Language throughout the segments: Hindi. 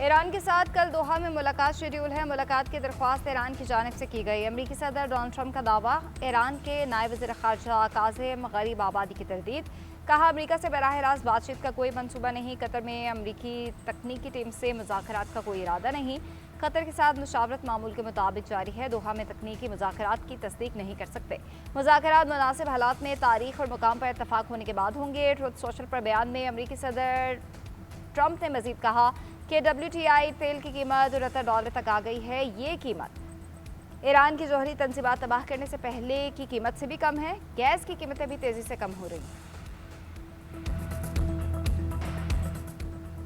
ईरान के साथ कल दोहा में मुलाकात शेड्यूल है। मुलाकात की दरख्वास्त ईरान की जानिब से की गई। अमरीकी सदर डोनाल्ड ट्रंप का दावा, ईरान के नायब वज़ीर ख़ारजा काज़िम गरीब आबादी की तरदीद। कहा, अमरीका से बराह रास्त बातचीत का कोई मंसूबा नहीं। कतर में अमरीकी तकनीकी टीम से मुज़ाकरात का कोई इरादा नहीं। कतर के साथ मुशावरत मामूल के मुताबिक जारी है। दोहा में तकनीकी मुज़ाकरात की तस्दीक नहीं कर सकते। मुज़ाकरात मुनासिब हालात में तारीख और मुकाम पर इत्तफाक होने के बाद होंगे। ट्रुथ सोशल पर बयान में अमरीकी सदर ट्रंप ने मजीद कहा कि WTI तेल की कीमत $69 तक आ गई है। ये कीमत ईरान की जौहरी तंजीबात तबाह करने से पहले की कीमत से भी कम है। गैस की कीमतें भी तेजी से कम हो रही हैं।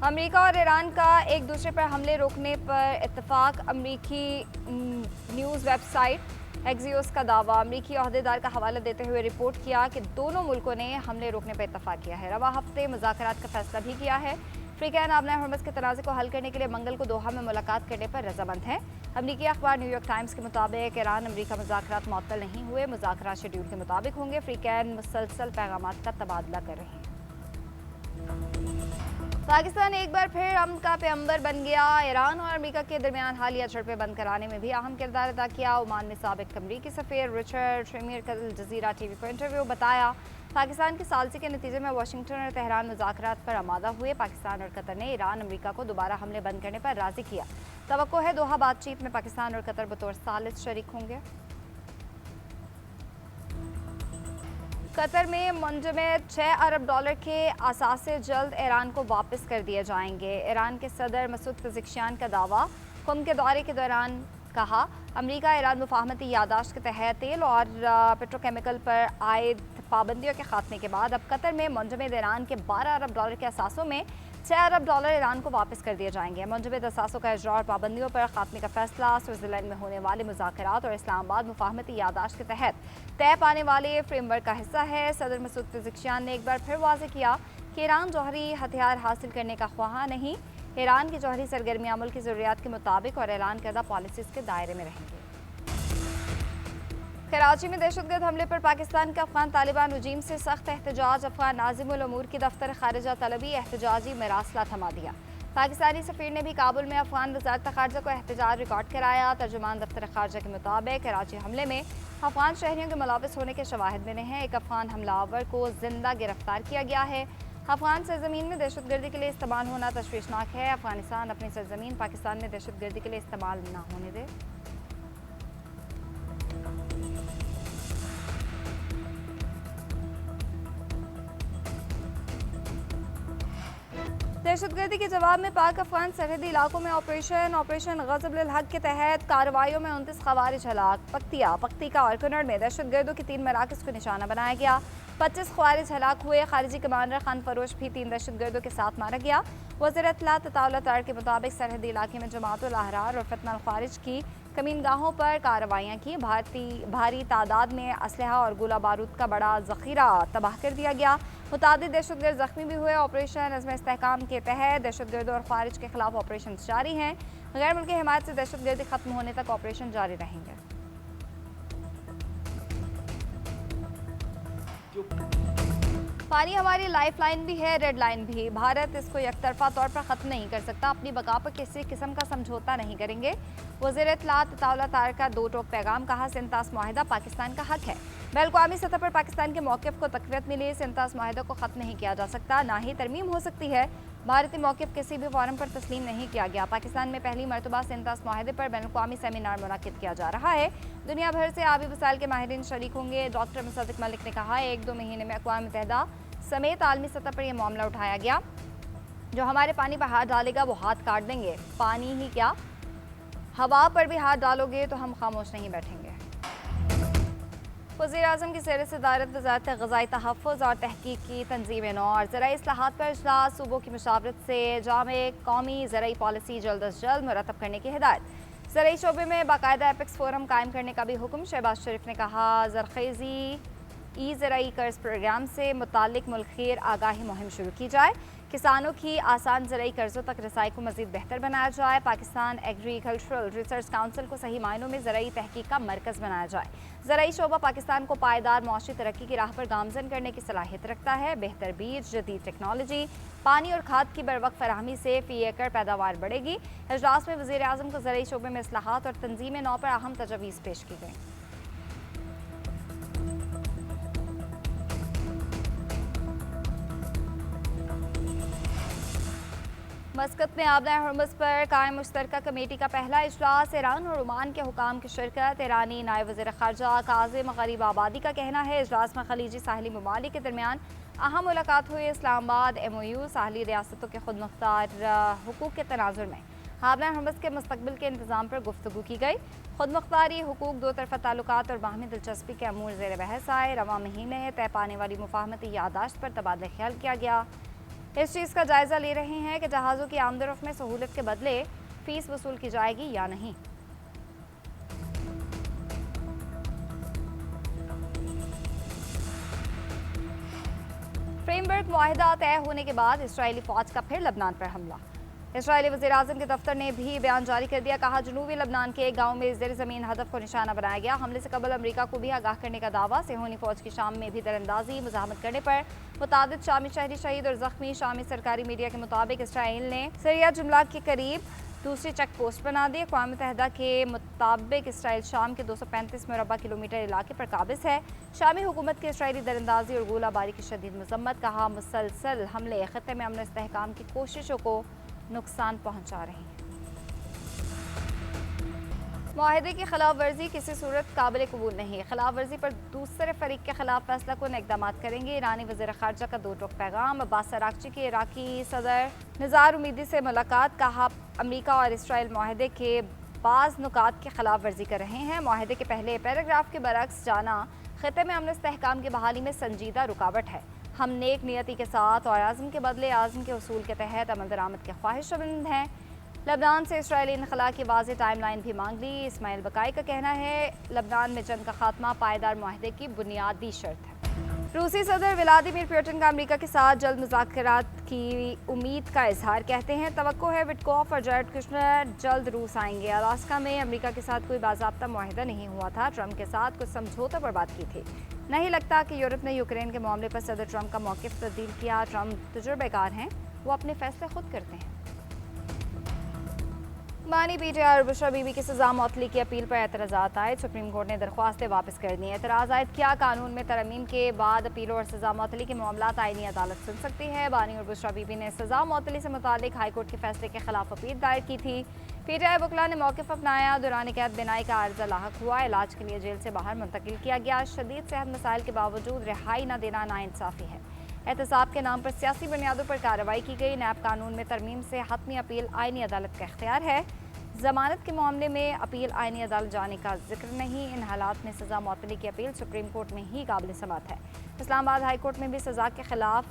अमेरिका और ईरान का एक दूसरे पर हमले रोकने पर इत्तफाक। अमरीकी न्यूज़ वेबसाइट एक्सियोस का दावा। अमरीकी अहदेदार का हवाला देते हुए रिपोर्ट किया कि दोनों मुल्कों ने हमले रोकने पर इत्तफाक किया है। रवा हफ्ते मुज़ाकरात का फैसला भी किया है। अफ्रीकन आबना हरमस के तनाज़े को हल करने के लिए मंगल को दोहा में मुलाकात करने पर रजामंद है। अमरीकी अखबार न्यूयॉर्क टाइम्स के मुताबिक ईरान अमरीका मुज़ाकरात मुअत्तल नहीं हुए। मुज़ाकरात शेड्यूल के मुताबिक होंगे। अफ्रीकन मुसलसल पैगामात का तबादला कर रहे हैं। पाकिस्तान एक बार फिर अमन का पैगंबर बन गया। ईरान और अमेरिका के दरमियान हालिया झड़पें बंद कराने में भी अहम किरदार अदा किया। ओमान में साबिक अमरीकी सफ़ीर रिचर्ड शेमियर का अल जज़ीरा TV को इंटरव्यू। बताया, पाकिस्तान की सालसी के नतीजे में वाशिंगटन और तेहरान मुज़ाकरात पर आमादा हुए। पाकिस्तान और कतर ने ईरान अमेरिका को दोबारा हमले बंद करने पर राज़ी किया। तवक्को है दोहा बातचीत में पाकिस्तान और कतर बतौर सालिस शरीक होंगे। कतर में मुंजमद $6 अरब के असासे जल्द ईरान को वापस कर दिए जाएंगे। ईरान के सदर मसूद पेज़ेश्कियान का दावा। कुम के दौरे के दौरान कहा, अमरीका ईरान मुफाहमती यादाश्त के तहत तेल और पेट्रोकेमिकल पर आयद पाबंदियों के खात्मे के बाद अब कतर में मुंजमद ईरान के $12 अरब के असासों में $6 अरब ईरान को वापस कर दिए जाएंगे। मुंजमद असासों का इजरा और पाबंदियों पर खात्मे का फैसला स्विट्ज़रलैंड में होने वाले मुज़ाकरात और इस्लामाबाद मुफाहमती यादाश्त के तहत तय पाने वाले फ्रेमवर्क का हिस्सा है। सदर मसूद पेज़ेश्कियान ने एक बार फिर वाज़ेह किया कि ईरान जौहरी हथियार हासिल करने का ख्वाह नहीं। ईरान की जौहरी सरगर्मियां मुल्क की ज़रूरियात के मुताबिक और ऐलान करदा पॉलिसीज़ के दायरे में रहेंगे। कराची में दहशतगर्द हमले पर पाकिस्तान के अफगान तालिबान रजीम से सख्त एहतजाज। अफगान नाज़िमुल उमूर की दफ्तर खारिजा तलबी एहतजाजी मरासला थमा दिया। पाकिस्तानी सफ़ीर ने भी काबुल में अफगान वज़ारत ख़ारजा को एहतजाज रिकॉर्ड कराया। तर्जुमान दफ्तर खारजा के मुताबिक कराची हमले में अफगान शहरियों के मुलविस होने के शवाहिद मिले हैं। एक अफगान हमलावर को जिंदा गिरफ्तार किया गया है। अफगान सरजमीन में दहशतगर्दी के लिए इस्तेमाल होना तशवीशनाक है। अफगानिस्तान अपनी सरजमीन पाकिस्तान में दहशतगर्दी के लिए इस्तेमाल न होने दे। दहशतगर्दी के जवाब में पाक अफगान सरहदी इलाकों में ऑपरेशन ग़ज़ब-उल हक़ के तहत कार्रवाइयों में 29 ख़वारिज हलाक। पक्तिका और कन्नड़ में दहशतगर्दों के 3 मराकज़ को निशाना बनाया गया। 25 ख़वारिज हलाक हुए। खारिजी कमांडर खान फरोश भी 3 दहशतगर्दों के साथ मारा गया। वज़ीर इत्तलात तताउल तार के मुताबिक सरहदी इलाके में जमाअतुल अहरार और फितना ख़वारिज की कमीनगाहों पर कार्रवाइयाँ की। भारी तादाद में असलहा और गोला बारूद का बड़ा ज़ख़ीरा तबाह कर दिया गया। मुतादिद दहशतगर्द ज़ख्मी भी हुए। ऑपरेशन अज़्म इस्तेहकाम के तहत दहशतगर्दों और ख़वारिज के खिलाफ ऑपरेशन जारी हैं। गैर मुल्की हिमायत से दहशतगर्दी खत्म होने तक ऑपरेशन जारी रहेंगे। पानी हमारी लाइफ लाइन भी है, रेड लाइन भी। भारत इसको एकतरफा तौर पर ख़त्म नहीं कर सकता। अपनी बका पर किसी किस्म का समझौता नहीं करेंगे। वज़ीर इत्तलात तताउल तार का 2 टोक पैगाम। कहा, सिंतास मुआहिदा पाकिस्तान का हक है। बैनुल-अक़वामी सतह पर पाकिस्तान के मौक़िफ़ को तक़वियत मिली। सिंतास मुआहिदा को ख़त्म नहीं किया जा सकता, ना ही तरमीम हो सकती है। भारतीय मौक़िफ़ किसी भी फ़ोरम पर तस्लीम नहीं किया गया। पाकिस्तान में पहली मरतबा सिंतास मुआहिदे पर बैनुल-अक़वामी सेमिनार मुनक़िद किया जा रहा है। दुनिया भर से आबी वसाइल के माहिरीन शरीक होंगे। डॉक्टर मुसद्दिक़ मलिक ने कहा, 1-2 महीने में अक़वाम मुत्तहिदा समेत आलमी सतह पर यह मामला उठाया गया। जो हमारे पानी पर हाथ डालेगा वो हाथ काट देंगे। पानी ही क्या, हवा पर भी हाथ डालोगे तो हम खामोश नहीं बैठेंगे। वज़ीर-ए-आज़म की सैर सदारत वज़ारत ग़ज़ाई तहफ़्फ़ुज़ और तहक़ीक़ की तंज़ीम नौ और ज़राई इस्लाहात पर इजलास। सूबों की मुशावरत से जामे कौमी ज़राई पॉलिसी जल्द अज़ जल्द मुरतब करने की हिदायत। ज़राई शोबे में बाकायदा एपेक्स फ़ोरम कायम करने का भी हुक्म। शहबाज शरीफ ने कहा, ज़रख़ेज़ी ई ज़राई कर्ज प्रोग्राम से मुतालिक मुल्क खैर आगाही मुहिम शुरू की जाए। किसानों की आसान ज़राई कर्ज़ों तक रसाई को मज़ीद बेहतर बनाया जाए। पाकिस्तान एग्रीकल्चरल रिसर्च काउंसिल को सही मायनों में ज़राई तहकीक का मरकज़ बनाया जाए। ज़राई शोबा पाकिस्तान को पायदार मुआशी तरक्की की राह पर गामजन करने की सलाहियत रखता है। बेहतर बीज, जदीद टेक्नोलॉजी, पानी और खाद की बरवक्त फराहमी से फ़ी एकड़ पैदावार बढ़ेगी। इजलास में वज़ीर आज़म को ज़राई शोबे में इस्लाहात और तंजीम नौ पर अहम तजवीज़ पेश की गई। मस्कत में आबना हरमुज़ पर कायम मुश्तरका कमेटी का पहला इजलास। ईरान और ओमान के हुकाम की शिरकत। ईरानी नायब वज़ीर ख़ारजा काज़िम गरीब आबादी का कहना है इजलास में खलीजी साहली ममालिक के दरमियान अहम मुलाकात हुई। इस्लामाबाद MOU साहली रियासतों के खुद मुख्तार हुकूक के तनाजुर में आबना हरमुज़ के मुस्तकबिल के इंतज़ाम पर गुफ्तगू की गई। खुद मुख्तारी हुकूक, दो तरफ़ा ताल्लुकात और बाहमी दिलचस्पी के अमूर ज़ेर बहस आए। रवां महीने तय पाने वाली मुफाहमती यादाश्त पर तबादला ख्याल किया गया। इस चीज़ का जायज़ा ले रहे हैं कि जहाज़ों की आमदरफ्त में सहूलत के बदले फ़ीस वसूल की जाएगी या नहीं। फ्रेमवर्क मुआहिदा तय होने के बाद इसराइली फ़ौज का फिर लबनान पर हमला। इसराइली वज़ीर आज़म के दफ्तर ने भी बयान जारी कर दिया। कहा जनूबी लबनान के एक गाँव में ज़ेर ज़मीन हदफ को निशाना बनाया गया। हमले से कबल अमरीका को भी आगाह करने का दावा। सेहोनी फ़ौज की शाम में भी दरअंदाजी मुज़ाहमत करने पर मुतादिद शामी शहरी शहीद और ज़ख्मी। शामी सरकारी मीडिया के मुताबिक इसराइल ने सरिया जुमला के करीब दूसरी चेक पोस्ट बना दी। अक़वाम मुत्तहिदा के मुताबिक इसराइल शाम के 235 मुरबा किलोमीटर इलाके पर काबिज है। शामी हुकूमत की इसराइली दरअंदाजी और गोलाबारी की शदीद मजम्मत। कहा मुसलसल हमले ख़त्े में अमन इस्तेहकाम की कोशिशों को नुकसान पहुंचा रहे हैं। मुआहिदे की खिलाफ वर्जी किसी सूरत काबिल कबूल नहीं। खिलाफ वर्जी पर दूसरे फरीक के खिलाफ फैसला कुन इकदाम करेंगे। ईरानी वज़ीर ख़ारजा का दो टोक पैगाम। अब्बास अराग़ची की इराकी सदर निज़ार उमीदी से मुलाकात। कहा अमरीका और इसराइल मुआहिदे के बाज़ नुकात की खिलाफ वर्जी कर रहे हैं। मुआहिदे के पहले पैराग्राफ के बरक्स जाना ख़िते में अमन इस्तेहकाम की बहाली में संजीदा रुकावट है। हम नेक नियति के साथ और आज़म के बदले आज़म के उसूल के तहत अमल दरामद के ख्वाहिशमंद हैं। लबनान से इसराइली इनखला की वाज़ेह टाइम लाइन भी मांग ली। इस्माइल बकाई का कहना है लबनान में जंग का खात्मा पायदार मुआहिदे की बुनियादी शर्त है। रूसी सदर व्लादिमीर पुतिन का अमरीका के साथ जल्द मुज़ाकरात की उम्मीद का इजहार। कहते हैं तवक्को है विटकॉफ और जैरेड कुशनर जल्द रूस आएंगे। अलास्का में अमरीका के साथ कोई बाज़ाब्ता मुआहिदा नहीं हुआ था। ट्रंप के साथ कुछ समझौतों पर बात की थी। नहीं लगता कि यूरोप ने यूक्रेन के मामले पर सदर ट्रंप का मौक़िफ़ तब्दील किया। ट्रंप तजुर्बेकार हैं, वो अपने फैसले खुद करते हैं। बानी PTI और बुशरा बीबी की सज़ा मौतली की अपील पर एतराज़ात आए। सुप्रीम कोर्ट ने दरख्वास्तें वापस कर दी। एतराज़ आयद किया कानून में तरमीम के बाद अपीलों और सज़ा मौतली के मामला आईनी अदालत सुन सकती है। बानी और बुशरा बीबी ने सज़ा मौतली से मुतालिक हाईकोर्ट के फैसले के खिलाफ अपील दायर की थी। PTI वकला ने मौक़िफ़ अपनाया। दौरान कैद बिनाई का आर्जा लाहक हुआ। इलाज के लिए जेल से बाहर मुंतकिल किया गया। शदीद सेहत मसाइल के बावजूद रिहाई न देना नाइंसाफ़ी है। एहतसाब के नाम पर सियासी बुनियादों पर कार्रवाई की गई। नैब कानून में तरमीम से हतमी अपील आईनी अदालत का इख्तियार है। जमानत के मामले में अपील आईनी अदालत जाने का जिक्र नहीं। इन हालात में सज़ा मौतली की अपील सुप्रीम कोर्ट में ही काबिल समात है। इस्लामाबाद हाई कोर्ट में भी सज़ा के खिलाफ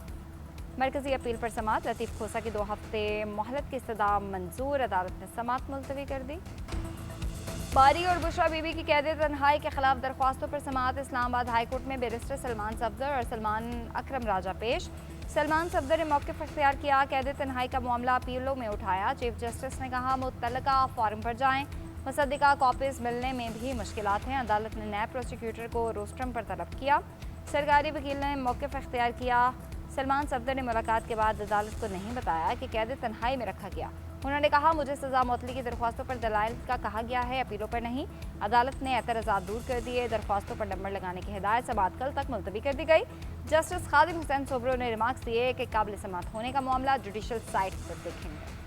मरकज़ी अपील पर समात। लतीफ़ खोसा की 2 हफ्ते मोहलत की इस्तदा मंजूर। अदालत ने समात मुलतवी कर दी। बारी और बुशरा बीबी की कैद तन्हाई के खिलाफ दरख्वास्तों पर समात। इस्लामाबाद हाई कोर्ट में बैरिस्टर सलमान सफदर और सलमान अकरम राजा पेश। सलमान सफदर ने मौक़िफ़ इख्तियार किया। कैद तन्हाई का मामला अपीलों में उठाया। चीफ जस्टिस ने कहा मुतल्लका फॉर्म पर जाएं। मुसद्दिका कॉपीज़ मिलने में भी मुश्किलात हैं। अदालत ने नैब प्रोसिक्यूटर को रोस्ट्रम पर तलब किया। सरकारी वकील ने मौक़िफ़ इख्तियार किया। सलमान सफदर ने मुलाकात के बाद अदालत को नहीं बताया कि कैद तन्हाई में रखा गया। उन्होंने कहा मुझे सज़ा मौतली की दरख्वास्तों पर दलाइल का कहा गया है, अपीलों पर नहीं। अदालत ने एतराज़ात दूर कर दिए। दरख्वास्तों पर नंबर लगाने की हिदायत समात कल तक मुलतवी कर दी गई। जस्टिस खादिम हुसैन सोबरो ने रिमार्क्स दिए कि काबिल समात होने का मामला जुडिशल साइट पर देखेंगे।